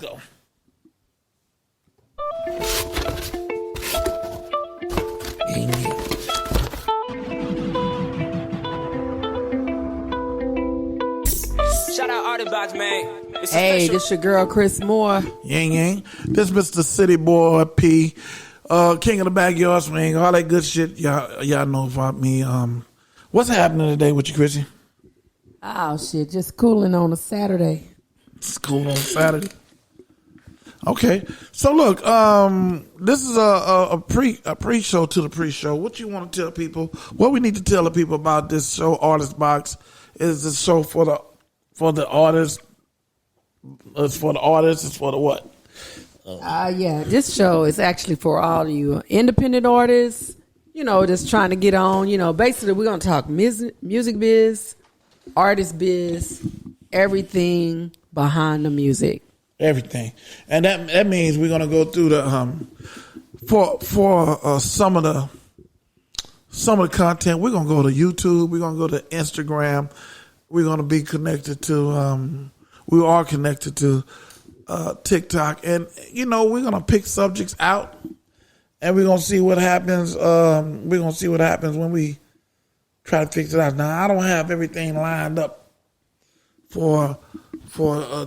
Go. Shout out Artibox, man. Hey, this your girl Kris Moore. Yang yang. This Mr. City Boy P. King of the Backyard Swing. All that good shit. Y'all know about me. What's happening today with you, Chrissy? Oh shit, just cooling on a Saturday. It's cool on Saturday. Okay. So look, this is a pre-show to the pre-show. What you want to tell people? What we need to tell the people about this show, Artist Box, is the show for the artists. It's for the artists. It's for the what? Yeah, this show is actually for all of you independent artists, just trying to get on. Basically we're going to talk music biz, artist biz, everything behind the music. Everything. And that means we're going to go through the, for some of the content, we're going to go to YouTube. We're going to go to Instagram. We're going to be connected to, we are connected to TikTok, and we're gonna pick subjects out, and we're gonna see what happens. We're gonna see what happens when we try to fix it out. Now, I don't have everything lined up for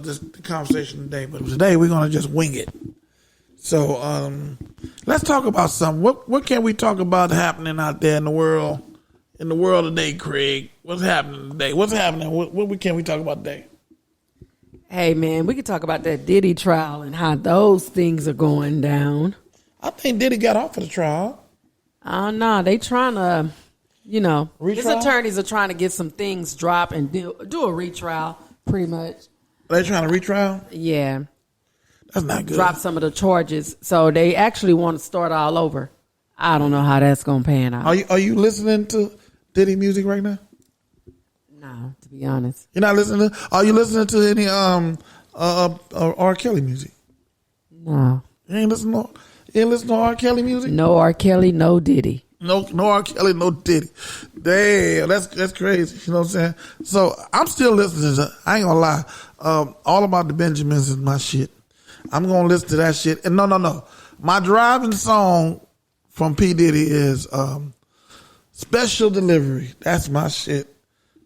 this conversation today, but today we're gonna just wing it. So let's talk about something. What can we talk about happening out there in the world? In the world today, Craig, what's happening today? What's happening? What can we talk about today? Hey, man, we could talk about that Diddy trial and how those things are going down. I think Diddy got off of the trial. No, they trying to, Retrial? His attorneys are trying to get some things dropped and do a retrial, pretty much. They trying to retrial? Yeah. That's not good. Drop some of the charges. So they actually want to start all over. I don't know how that's going to pan out. Are you listening to Diddy music right now? No, to be honest. You're not listening to? Are you listening to any R. Kelly music? No. You ain't listening to R. Kelly music? No R. Kelly, no Diddy. No R. Kelly, no Diddy. Damn, that's crazy. You know what I'm saying? So I'm still listening to. I ain't gonna lie. All About the Benjamins is my shit. I'm gonna listen to that shit. And no. My driving song from P. Diddy is Special Delivery. That's my shit.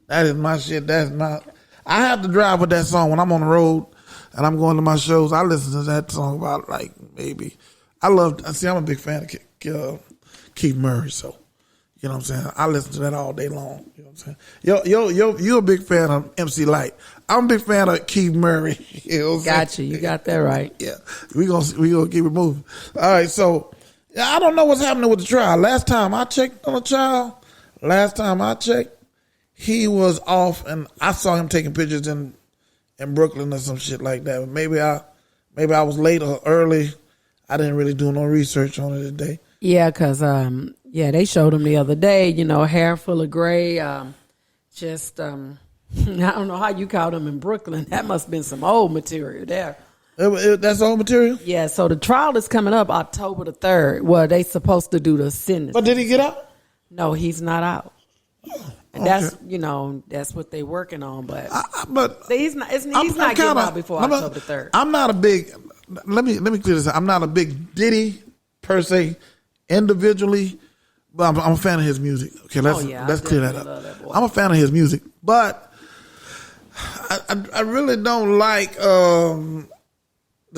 That is my shit. I have to drive with that song when I'm on the road and I'm going to my shows. I listen to that song about maybe. I'm a big fan of Keith Murray, so you know what I'm saying. I listen to that all day long. You know what I'm saying. You're a big fan of MC Light. I'm a big fan of Keith Murray. You know what I'm Gotcha. You got that right. Yeah, we gonna keep it moving. All right, so I don't know what's happening with the trial. Last time I checked on the trial, he was off, and I saw him taking pictures in Brooklyn or some shit like that. Maybe I was late or early. I didn't really do no research on it today. Yeah, because they showed him the other day. Hair full of gray. I don't know how you caught him in Brooklyn. That must have been some old material there. That's old material? Yeah. So the trial is coming up October the 3rd. Well, they supposed to do the sentence. But did he get out? No, he's not out. And that's what they're working on, but he's not getting out before October 3rd. I'm not a big. Let me clear this up. I'm not a big Diddy per se, individually, but I'm a fan of his music. Okay, let's clear that up. I'm a fan of his music, but I really don't like the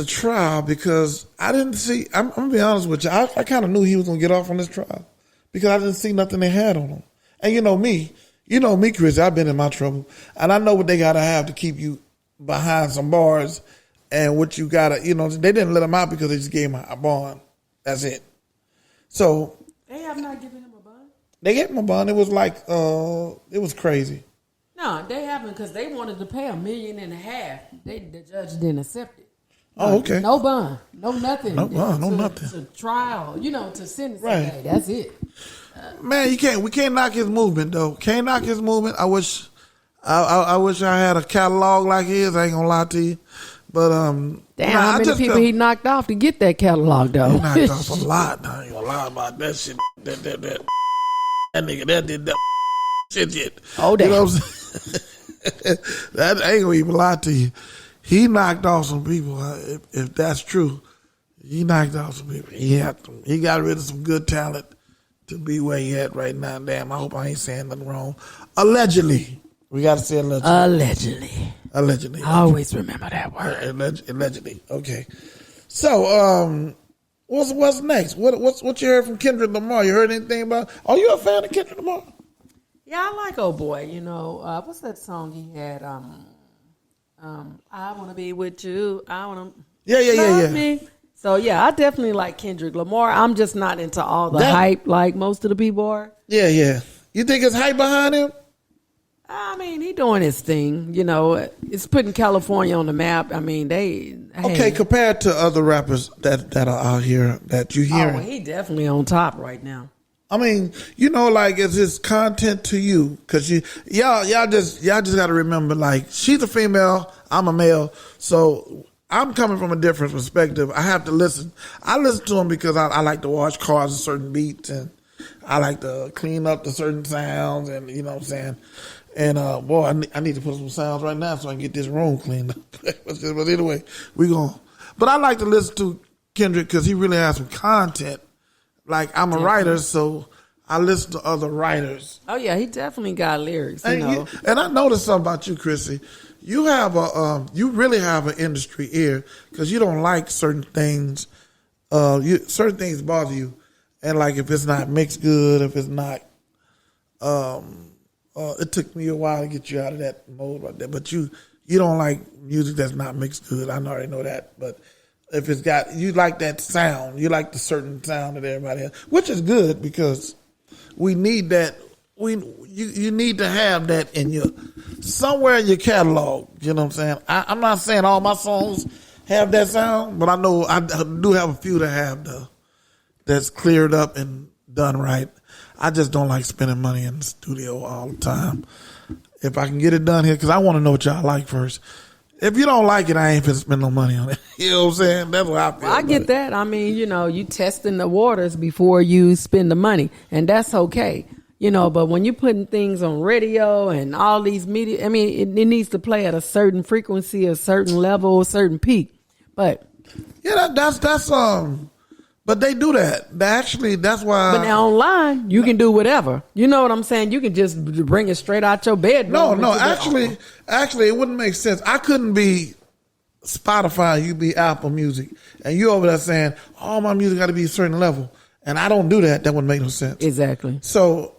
trial because I didn't see. I'm gonna be honest with you. I kind of knew he was gonna get off on this trial because I didn't see nothing they had on him. And you know me, Kris, I've been in my trouble. And I know what they got to have to keep you behind some bars and what you got to, they didn't let him out because they just gave him a bond. That's it. So. They have not given him a bond? They gave him a bond. It was it was crazy. No, they haven't because they wanted to pay $1.5 million. The judge didn't accept it. Oh, okay. No bond. No nothing. No bond. No nothing. To trial, to sentence. Right. Okay, that's it. Man, we can't knock his movement though. Can't knock his movement. I wish I had a catalog like his. I ain't gonna lie to you, but damn, how many people he knocked off to get that catalog though? He knocked off a lot. I ain't gonna lie about that shit. That nigga that did that shit. Oh damn. You know what I'm saying? That I ain't gonna even lie to you. he knocked off some people. If that's true, he knocked off some people. He got rid of some good talent to be where he at right now. Damn, I hope I ain't saying nothing wrong. Allegedly. We got to say allegedly. Allegedly. I always remember that word. Allegedly. Okay. So, what's next? What you heard from Kendrick Lamar? You heard anything about? Are you a fan of Kendrick Lamar? Yeah, I like old boy. You know, what's that song he had? I wanna be with you. I wanna. Yeah. Me. So yeah, I definitely like Kendrick Lamar. I'm just not into all the hype like most of the people are. Yeah. You think it's hype behind him? I mean, he doing his thing. You know, it's putting California on the map. I mean, Okay, compared to other rappers that are out here that you hear. Oh, he definitely on top right now. I mean, you know, like, is his content to you? Because y'all just got to remember, like, she's a female, I'm a male, so I'm coming from a different perspective. I have to listen. I listen to him because I like to watch cars and certain beats, and I like to clean up the certain sounds, and you know what I'm saying. And boy, I need to put some sounds right now so I can get this room cleaned up. But anyway, we going. But I like to listen to Kendrick because he really has some content. Like, I'm a writer, so I listen to other writers. Oh yeah, he definitely got lyrics. You And, know. and I noticed something about you, Chrissy. You have you really have an industry ear because you don't like certain things. Certain things bother you, and like if it's not mixed good, if it's not, it took me a while to get you out of that mode right there. But you don't like music that's not mixed good. I already know that, but. If it's got, you like that sound, you like the certain sound that everybody has, which is good because we need that. You need to have that in somewhere in your catalog. You know what I'm saying? I'm not saying all my songs have that sound, but I know I do have a few that have that's cleared up and done right. I just don't like spending money in the studio all the time. If I can get it done here, because I want to know what y'all like first. If you don't like it, I ain't finna spend no money on it. You know what I'm saying? That's what I feel. I get that. I mean, you know, you testing the waters before you spend the money, and that's okay. You know, but when you're putting things on radio and all these media, I mean, it needs to play at a certain frequency, a certain level, a certain peak. But yeah, that's but they do that. That's why. But now online, you can do whatever. You know what I'm saying? You can just bring it straight out your bedroom. No. Actually, it wouldn't make sense. I couldn't be Spotify. You be Apple Music, and you over there saying all my music got to be a certain level, and I don't do that. That wouldn't make no sense. Exactly. So,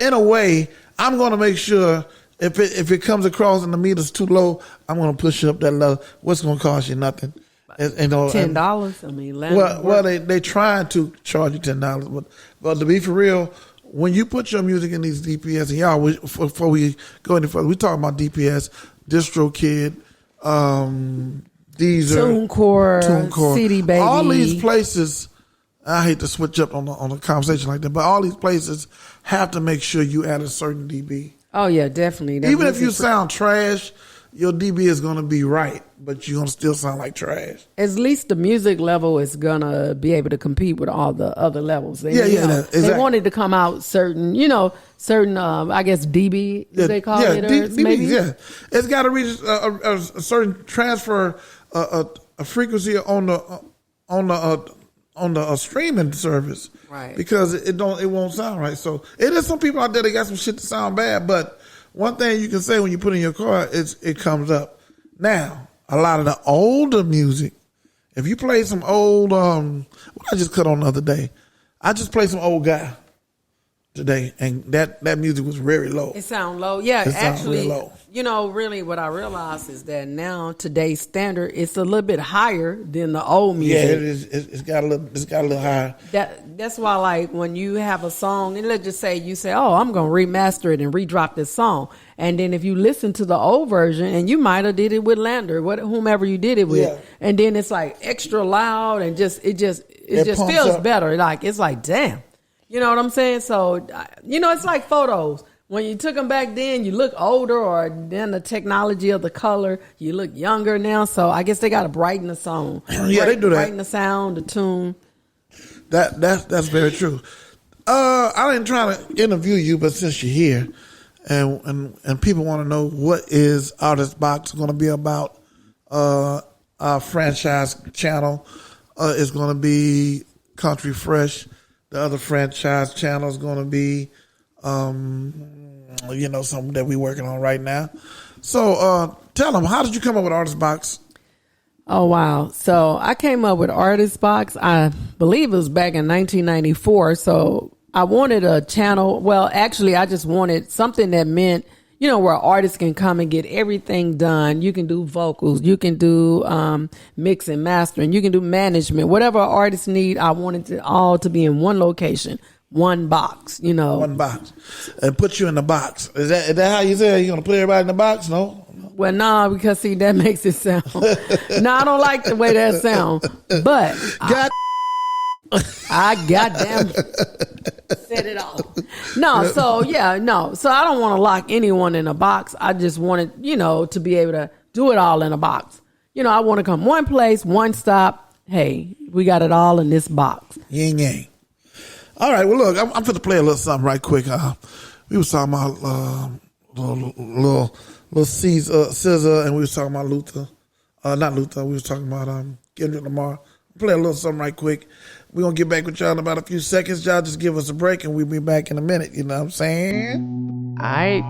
in a way, I'm going to make sure if it comes across and the meter's too low, I'm going to push it up that level. What's going to cost you? Nothing. $10. I mean, well, they trying to charge you $10, but to be for real, when you put your music in these DPS, and y'all, before we go any further, we talking about DPS, DistroKid, Deezer, TuneCore, Ciddy, baby, all these places. I hate to switch up on a conversation like that, but all these places have to make sure you add a certain dB. Oh yeah, definitely. Even if you sound trash, your dB is going to be right, but you're going to still sound like trash. At least the music level is going to be able to compete with all the other levels. Exactly. They wanted to come out certain, I guess dB, they call it. dB, maybe? Yeah. It's got to reach a certain transfer, a frequency on the streaming service. Right. Because it won't sound right. So it is some people out there that got some shit to sound bad, but one thing you can say when you put it in your car is it comes up. Now, a lot of the older music, if you play some old, what I just cut on the other day, I just played some old guy today, and that music was very low. It sound low. Yeah, it actually, low. Really what I realized is that now today's standard, it's a little bit higher than the old music. Yeah, it is. It's got a little higher. That's why, like, when you have a song, and let's just say you say, "Oh, I'm gonna remaster it and redrop this song," and then if you listen to the old version, and you might have did it with Lander, whomever you did it with, and then it's like extra loud and it just feels up better. Like it's like, damn, you know what I'm saying? So, it's like photos. When you took them back then, you look older, or then the technology of the color, you look younger now. So I guess they got to brighten the song. Yeah, they do that. Brighten the sound, the tune. That's very true. I didn't try to interview you, but since you're here, and people want to know what is Artist Box going to be about, Our franchise channel is going to be Country Fresh. The other franchise channel is going to be, something that we're working on right now. So tell them, how did you come up with Artist Box? Oh, wow. So I came up with Artist Box, I believe it was back in 1994. So I wanted a channel. Well, actually, I just wanted something that meant, where artists can come and get everything done. You can do vocals. You can do mix and mastering. You can do management. Whatever artists need, I wanted it all to be in one location, one box, One box. And put you in the box. Is that how you say it? You going to put everybody in the box? No? Well, no, because, see, that makes it sound. No, I don't like the way that sounds. But I goddamn set it off. No, so So I don't want to lock anyone in a box. I just wanted, to be able to do it all in a box. I want to come one place, one stop. Hey, we got it all in this box. Yin yang. All right, well, look, I'm going to play a little something right quick. We was talking about little Scissor, and we was talking about Luther. Not Luther, we was talking about Kendrick Lamar. Play a little something right quick. We're going to get back with y'all in about a few seconds. Y'all just give us a break, and we'll be back in a minute. You know what I'm saying? All right.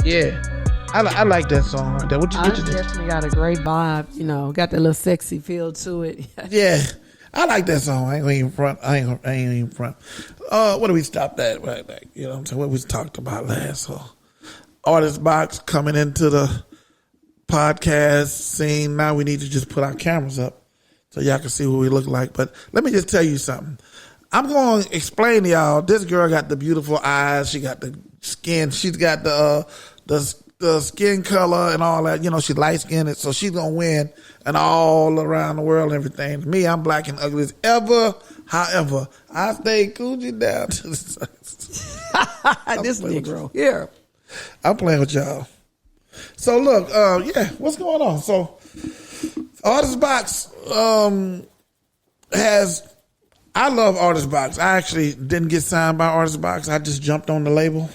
Yeah. I like that song right there. What you think? Definitely got a great vibe, got that little sexy feel to it. Yeah. I like that song. I ain't even front. What do we stop at? Right back. You know what I'm saying? What we talked about last. So, Artist Box coming into the podcast scene. Now we need to just put our cameras up so y'all can see what we look like. But let me just tell you something. I'm going to explain to y'all. This girl got the beautiful eyes. She got the skin. She's got the skin color and all that. She's light skinned, so she's going to win and all around the world and everything. Me, I'm black and ugly as ever. However, I stay coochie down to the sides. This Negro here. I'm playing with y'all. So look, what's going on? So Artist Box I love Artist Box. I actually didn't get signed by Artist Box. I just jumped on the label.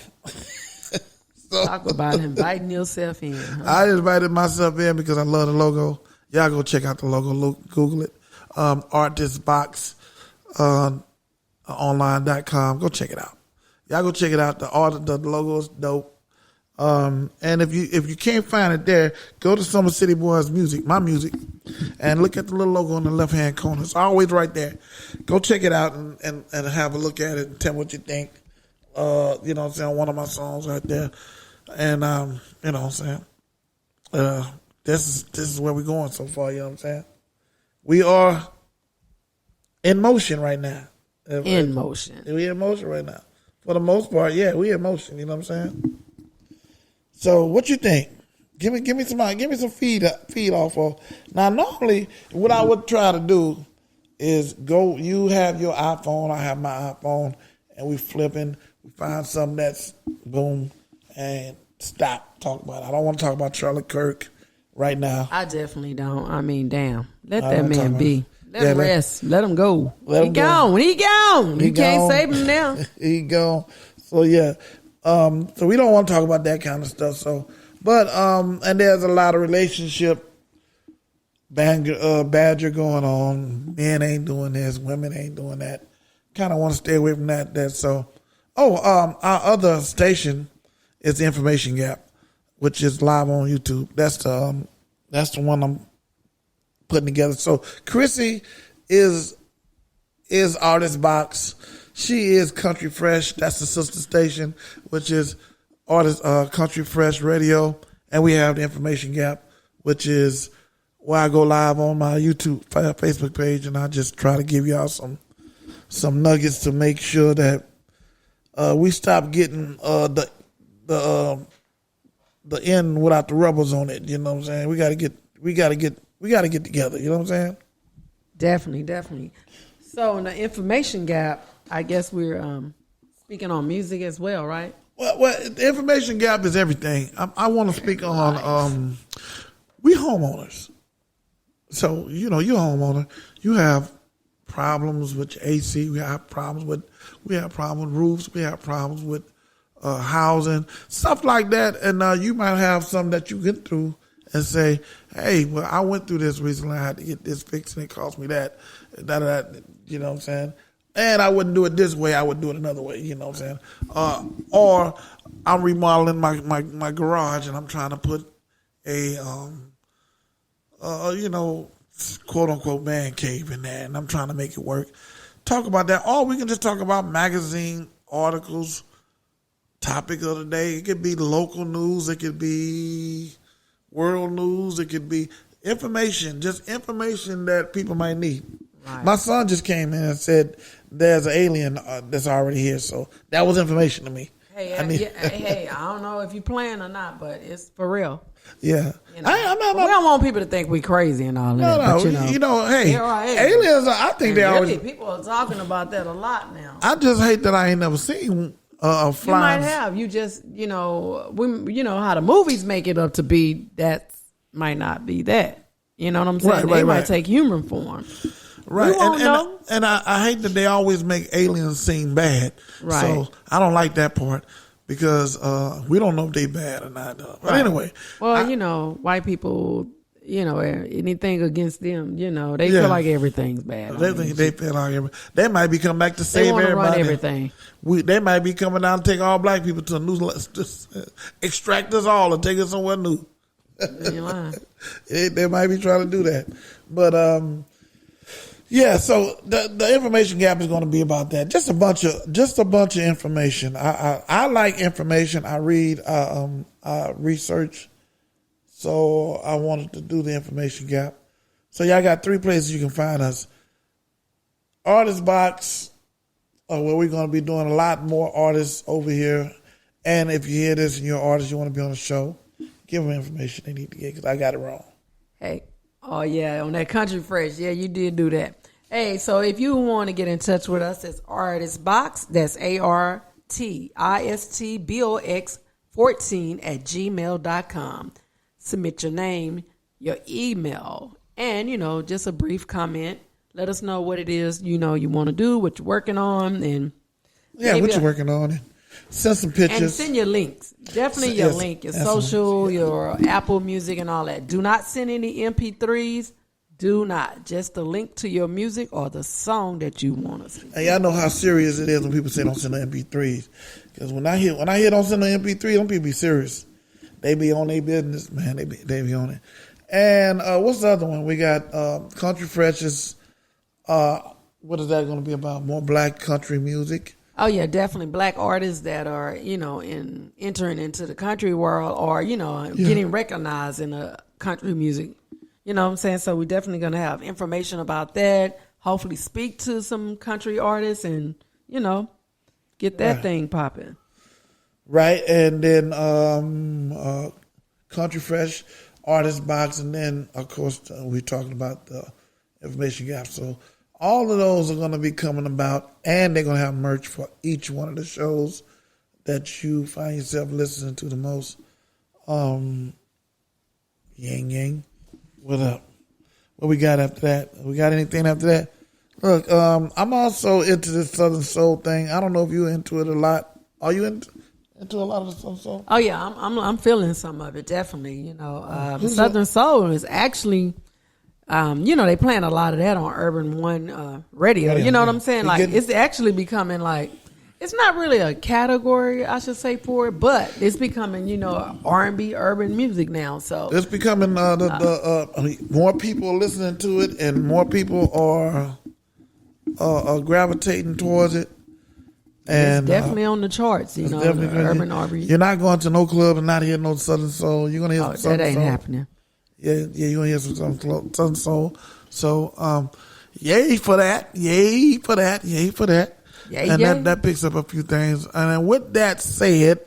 Talk about inviting yourself in. Huh? I invited myself in because I love the logo. Y'all go check out the logo. Google it. Artist Box online.com. Go check it out. Y'all go check it out. The logo is dope. And if you can't find it there, go to Summer City Boys Music, my music, and look at the little logo in the left hand corner. It's always right there. Go check it out and have a look at it and tell me what you think. You know what I'm saying? One of my songs right there. And you know what I'm saying? This is where we're going so far, you know what I'm saying? We are in motion right now. In motion. We're in motion right now. For the most part, yeah, we in motion, you know what I'm saying? So what you think? Give me some feed off of. Now normally what I would try to do is go, you have your iPhone, I have my iPhone, and we flipping, we find something that's boom and stop talking about it. I don't want to talk about Charlie Kirk right now. I definitely don't. I mean, damn. Let that man be. Let him rest. Let him go. Let he him gone. go. He gone. He You can't gone. save him now. He gone. So yeah. So we don't want to talk about that kind of stuff. So, but and there's a lot of relationship badger going on. Men ain't doing this. Women ain't doing that. Kind of want to stay away from that. So, our other station is the Information Gap, which is live on YouTube. That's the one I'm putting together. So Chrissy is Artist Box. She is Country Fresh. That's the sister station, which is Artist Country Fresh Radio, and we have the Information Gap, which is where I go live on my YouTube Facebook page, and I just try to give y'all some nuggets to make sure that we stop getting the end without the rubbers on it. You know what I'm saying? We gotta get together. You know what I'm saying? Definitely. So in the Information Gap, I guess we're speaking on music as well, right? Well, the Information Gap is everything. I want to speak on we homeowners. So you're a homeowner. You have problems with your AC. We have problems with roofs. We have problems with housing, stuff like that. And you might have something that you get through and say, hey, well, I went through this recently. I had to get this fixed and it cost me that. You know what I'm saying? And I wouldn't do it this way. I would do it another way. You know what I'm saying? Or I'm remodeling my garage and I'm trying to put a, quote unquote man cave in there and I'm trying to make it work. Talk about that. Or we can just talk about magazine articles, topic of the day. It could be local news. It could be world news. It could be information that people might need. Right. My son just came in and said there's an alien that's already here. So that was information to me. Hey, I don't know if you're playing or not, but it's for real. Yeah. We don't want people to think we crazy and all that. No, but hey, aliens, I think they always... People are talking about that a lot now. I just hate that I ain't never seen flying. You might have. You just, how the movies make it up to be, that might not be that. You know what I'm saying? They might take human form. Right. We won't know. And I hate that they always make aliens seem bad. Right. So I don't like that part because we don't know if they bad or not. But anyway. Well, white people, anything against them, they feel like everything's bad. They feel like everything. They might be coming back to save everybody. Run everything. They might be coming down and take all black people to a new, extract us all and take us somewhere new. You're lying. They might be trying to do that. But, so the Information Gap is going to be about that. Just a bunch of information. I like information. I read, I research. So I wanted to do the Information Gap. So y'all got 3 places you can find us. Artist Box, where we're going to be doing a lot more artists over here. And if you hear this and you're an artist, you want to be on the show, give them information they need to get because I got it wrong. Hey. Oh, yeah, on that Country Fresh. Yeah, you did do that. Hey, so if you want to get in touch with us, it's Artist Box. That's ARTISTBOX 14@gmail.com. Submit your name, your email, and, just a brief comment. Let us know what it is, you want to do, what you're working on. And what you're working on. And send some pictures. And send your links. Definitely your link, your social, your Apple Music and all that. Do not send any MP3s. Do not. Just the link to your music or the song that you want to see. And y'all know how serious it is when people say don't send the MP3s. Because when I hear don't send the MP3, them people be serious. They be on their business, man. They be on it. And what's the other one? We got Country Fresh's, what is that going to be about? More black country music. Oh, yeah, definitely. Black artists that are, entering into the country world or, getting recognized in the country music. You know what I'm saying? So we're definitely going to have information about that, hopefully speak to some country artists and, get that thing popping. Right. And then Country Fresh, Artist Box, and then, of course, we're talking about the Information Gap. So all of those are going to be coming about, and they're going to have merch for each one of the shows that you find yourself listening to the most. Yang Yang, what up? What we got after that? We got anything after that? Look, I'm also into this Southern Soul thing. I don't know if you're into it a lot. Are you into a lot of the Southern Soul? Oh yeah, I'm feeling some of it definitely. You know, Southern Soul is actually, you know, they playing a lot of that on Urban One radio. You know what I'm saying? Like it's actually becoming like it's not really a category I should say for it, but it's becoming R&B urban music now. So it's becoming more people are listening to it, and more people are gravitating towards it. And it's definitely on the charts, you know, urban R&B. You're not going to no club and not hear no Southern Soul. You're gonna hear some Southern that ain't Soul. happening. Yeah, you're gonna hear some Southern Soul. So, yay for that! Yay for that! Yay for that! And that picks up a few things. And then with that said,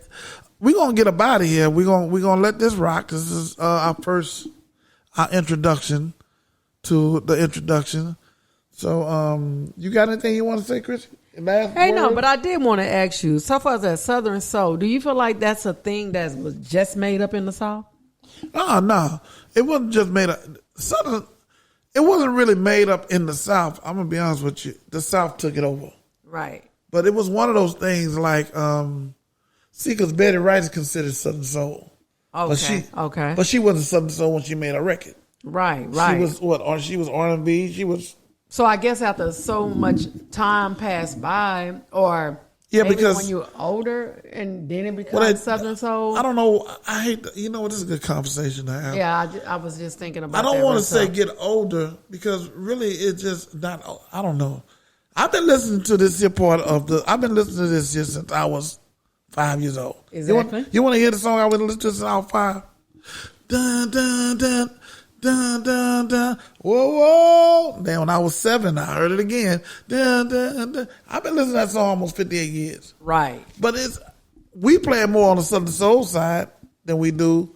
we're gonna get up out of here. We're gonna let this rock. This is our introduction to the introduction. So, you got anything you want to say, Kris? No, but I did want to ask you, so far as that Southern Soul, do you feel like that's a thing that was just made up in the South? No. It wasn't just made up. Southern, it wasn't really made up in the South. I'm going to be honest with you. The South took it over. Right. But it was one of those things like, because Betty Wright is considered Southern Soul. Okay, But she wasn't Southern Soul when she made a record. Right. She was what? She was R&B. She was... So I guess after so much time passed by, or because when you're older and then it becomes Southern Soul. I don't know. I hate. This is a good conversation to have. Yeah, I was just thinking about. I don't want to say get older because really it's just not. I don't know. I've been listening to this here part of the. I've been listening to this here since I was 5 years old. Exactly. You want to hear the song I was listening to since I was 5? Dun dun dun. Dun, dun, dun. Whoa, whoa. Then when I was 7, I heard it again. Dun, dun, dun. I've been listening to that song almost 58 years. Right. But we play it more on the Southern Soul side than we do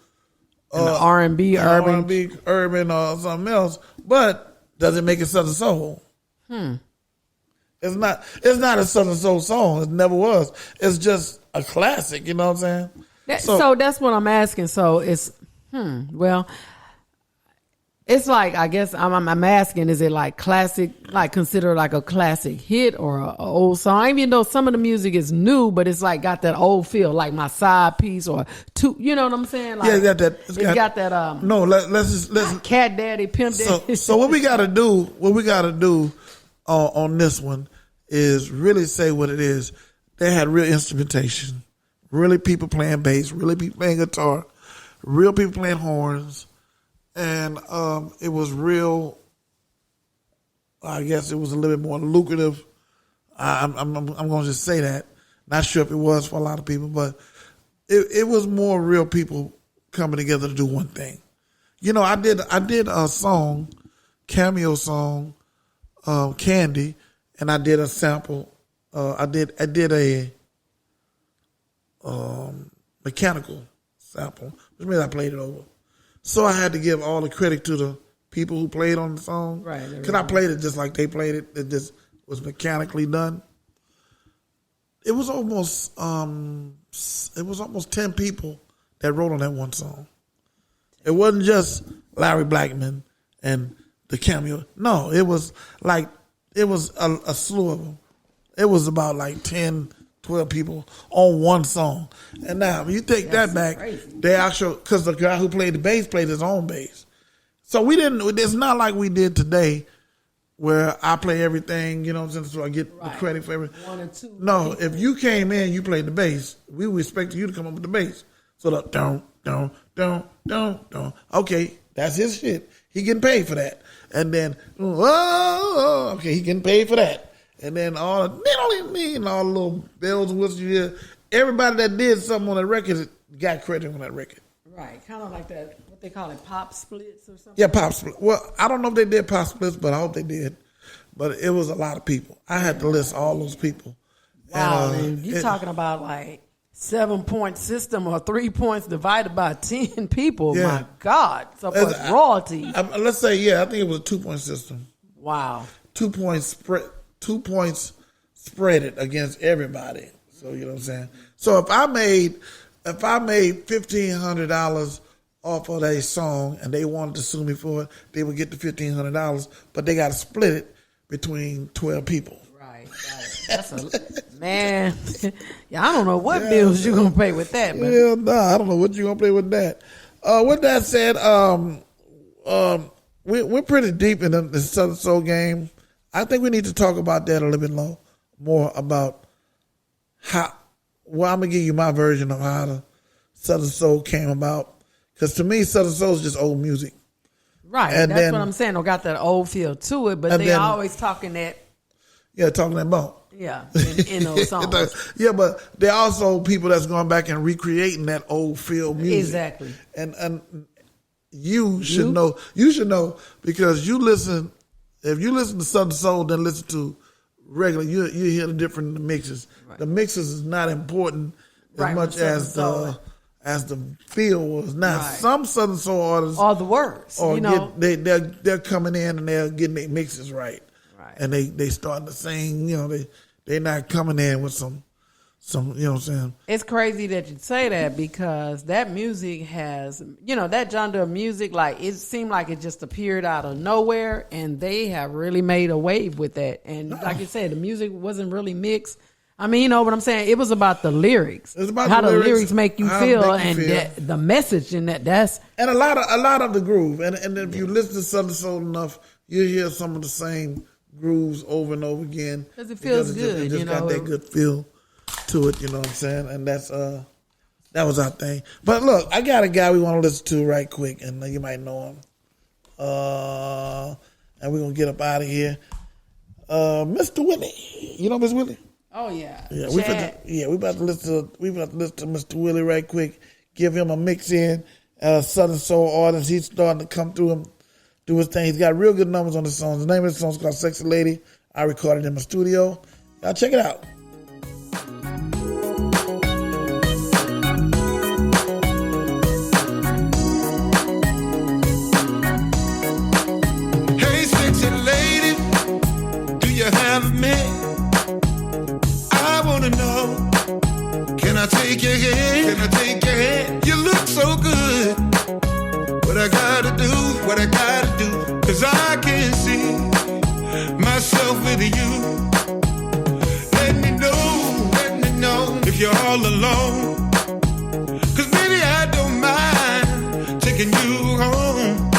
the R&B, urban. R&B, urban, or something else. But does it make it Southern Soul? It's not a Southern Soul song. It never was. It's just a classic, you know what I'm saying? So that's what I'm asking. So it's, well... It's like, I guess I'm asking, is it like classic, like considered like a classic hit or an old song? Even though some of the music is new, but it's like got that old feel, like My Side Piece or two, you know what I'm saying? Like, yeah, it got that. It's got that. No, let's Cat Daddy, Pimp Daddy. So what we got to do on this one is really say what it is. They had real instrumentation, really people playing bass, really people playing guitar, real people playing horns. And it was real. I guess it was a little bit more lucrative. I'm going to just say that. Not sure if it was for a lot of people, but it was more real people coming together to do one thing. I did a song, cameo song, Candy, and I did a sample. I did a mechanical sample, which means I played it over. So I had to give all the credit to the people who played on the song. Right. Because I played it just like they played it. It just was mechanically done. It was almost 10 people that wrote on that one song. It wasn't just Larry Blackman and the cameo. No, it was a slew of them. It was about like 10, 12 people on one song. And now, when you take that back, they actually, because the guy who played the bass played his own bass. So it's not like we did today where I play everything, you know what I'm saying, so I get the credit for everything. One or two. No, if you came in, you played the bass, we would expect you to come up with the bass. So the don't. Okay, that's his shit. He getting paid for that. And then, okay, he getting paid for that. And then all the little bells and whistles you hear. Everybody that did something on that record got credit on that record. Right, kind of like that, what they call it, pop splits or something? Yeah, pop splits. Well, I don't know if they did pop splits, but I hope they did. But it was a lot of people. I had to list all those people. Wow, and you're talking about like 7-point system or 3 points divided by 10 people. Yeah. My God. So for royalty. Let's say, I think it was a 2-point system. Wow. 2 points spread. 2 points spread it against everybody. So you know what I'm saying. So if I made $1,500 off of a song and they wanted to sue me for it, they would get the $1,500, but they got to split it between 12 people. Right. That's man. Yeah, I don't know what bills you're gonna pay with that, man. Yeah, nah, I don't know what you're gonna play with that. With that said, we're pretty deep in the Southern Soul game. I think we need to talk about that a little bit more about how. Well, I'm gonna give you my version of how the Southern Soul came about. Because to me, Southern Soul is just old music. Right. And that's then, what I'm saying. They got that old feel to it, but they then, always talking that. Yeah, talking that bone. Yeah, in those songs. Yeah, but they're also people that's going back and recreating that old feel music. Exactly. And you should know. You should know because you listen. If you listen to Southern Soul, then listen to regular. You hear the different mixes. Right. The mixes is not important as much as the feel was. Now, some Southern Soul artists, all the words, they're coming in and they're getting their mixes right, and they starting to sing. They're not coming in with some. You know what I'm saying? It's crazy that you say that because that music has, that genre of music, like it seemed like it just appeared out of nowhere, and they have really made a wave with that. And like you said, the music wasn't really mixed. I mean, you know what I'm saying? It was about the lyrics. It's about how the lyrics make you feel, and the message in that. And a lot of the groove. And if you listen to Southern Soul enough, you hear some of the same grooves over and over again. Because it feels good. It just got that good feel to it. You know what I'm saying? And that's that was our thing. But look, I got a guy we want to listen to right quick, and you might know him. And we're gonna get up out of here. Mr. Willie. You know Mr. Willie? Oh yeah. Yeah, we about to listen to Mr. Willie right quick. Give him a mix in. Southern Soul artist. He's starting to come through and do his thing. He's got real good numbers on the songs. The name of the song is called Sexy Lady. I recorded it in my studio. Y'all check it out. Hey, sexy lady, do you have a man? I wanna know, can I take your hand? Can I take your hand? You look so good. What I gotta do, 'cause I can't see myself with you. Let me know if you're all alone. 'Cause baby, I don't mind taking you home.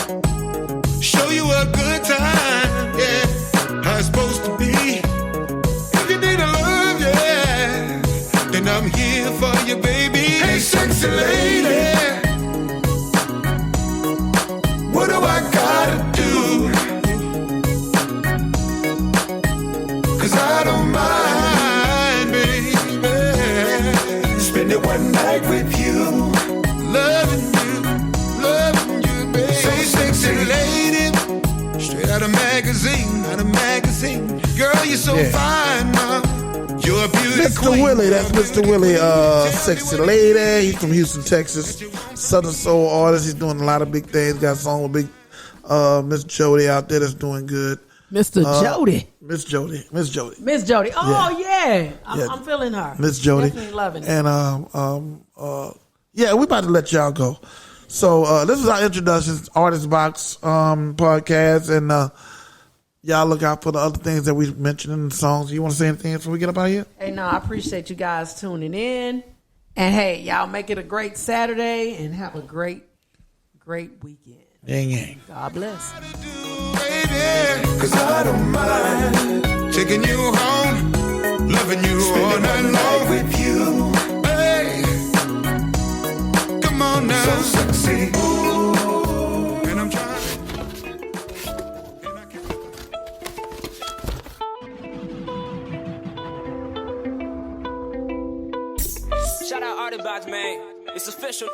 Show you a good time, yeah, how it's supposed to be. If you need a love, yeah, then I'm here for you, baby. Hey, sexy lady, what do I gotta do? 'Cause I don't mind, baby. Spend it one night with you, loving you, baby. So sexy lady, straight out of magazine. Girl, you're so fine, mom. You're a beauty Mr. queen. Willie, that's Mr. Willie, Sexy Lady. He's from Houston, Texas. Southern Soul artist. He's doing a lot of big things. Got a song with big Miss Jody out there that's doing good. Mr. Jody. Miss Jody. Oh yeah. I'm feeling her. Miss Jody. Definitely loving it. And yeah, we about to let y'all go. So this is our introductions, Artist Box podcast, and y'all look out for the other things that we mentioned in the songs. You want to say anything before we get up out of here? Hey, no, I appreciate you guys tuning in. And hey, y'all make it a great Saturday and have a great weekend. Yang. God bless. Baby, 'cause I don't mind taking you home, loving you all night long with you. Hey, come on now, so sexy. And I'm trying. Shout out Artie Box, man. It's official.